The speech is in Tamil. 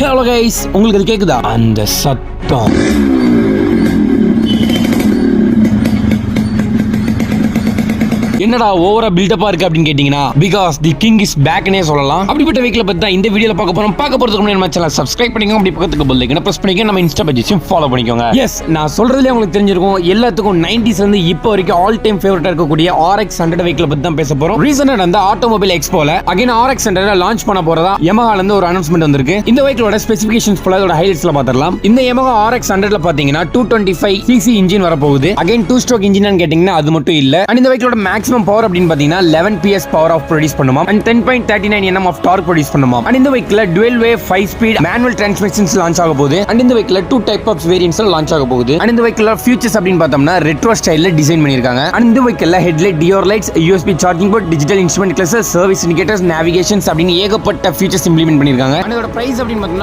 ஹலோ கைஸ், உங்களுக்கு அது கேக்குதா? அந்த சத்தம் என்னடா ஓவரா பில்டப்பா இருக்கு அப்படின்னு கேட்டீங்கன்னா, பிகாஸ் தி கிங் இஸ் பேக்னே சொல்லலாம். அப்படிப்பட்ட வெஹிக்கிளை பத்தி தான் இந்த வீடியோல பார்க்க போறோம். பார்க்க போறதுக்கு முன்னாடி நம்ம சேனலை சப்ஸ்கிரைப் பண்ணிக்கோங்க. அப்படி பக்கத்துக்கு பெல் ஐகானை பிரஸ் பண்ணிக்கோங்க. நம்ம இன்ஸ்டா பேஜையும் ஃபாலோ பண்ணிக்கோங்க. எஸ், நான் சொல்றதுல உங்களுக்கு தெரிஞ்சிருக்கும். எல்லாத்துக்கும் 90s ல இருந்து இப்போ வரைக்கும் ஆல் டைம் ஃபேவரட்டா இருக்கக்கூடிய RX 100 வெஹிக்கிளை பத்தி தான் பேச போறோம். ரீசெண்டா நடந்த ஆட்டோமொபைல் எக்ஸ்போல அகைன் RX 100 லான்ச் பண்ண போறதா Yamaha ல இருந்து ஒரு அனௌன்ஸ்மெண்ட் வந்திருக்கு. இந்த வெஹிக்கிளோட ஸ்பெசிஃபிகேஷன்ஸ் ஃபுல்லா இதோட ஹைலைட்ஸ்ல பார்த்திடலாம். இந்த Yamaha RX 100 பாத்தீங்கன்னா 225cc இன்ஜின் வர போகுது. அகைன் 2 ஸ்ட்ரோக் இன்ஜின் கேட்டீங்கன்னா அது மட்டும் இல்ல. அண்ட் இந்த வெஹிக்கிளோட மேக்ஸிமம் பவர் அப்படின்னு பாத்தீங்கன்னா 11 PS பவர் ஆஃப் ப்ரொடியூஸ் பண்ணுமாம். And 10.39 Nm of torque produce பண்ணுமாம். அண்ட் இந்த வெஹிக்கிள் டுவெல் வே 5 ஸ்பீட் மேனுவல் டிரான்ஸ்மிஷன்ஸ் லான்ச் ஆக போகுது. அண்ட் இந்த vehicle 2 type of variants launch ஆக போகுது. அண்ட் இந்த வெஹிக்கிள் ஃபியூச்சர்ஸ் அப்படின்னு பார்த்தோம்னா ரெட்ரோ ஸ்டைல்ல டிசைன் பண்ணிருக்காங்க. அண்ட் இந்த vehicle headlight, Dior lights, USB charging port, digital instrument cluster, service indicators, navigations அப்படின்னு ஏகப்பட்ட ஃபீச்சர்ஸ் இம்ப்ளிமெண்ட் பண்ணிருக்காங்க. அண்ட் இதோட பிரைஸ் அப்படின்னு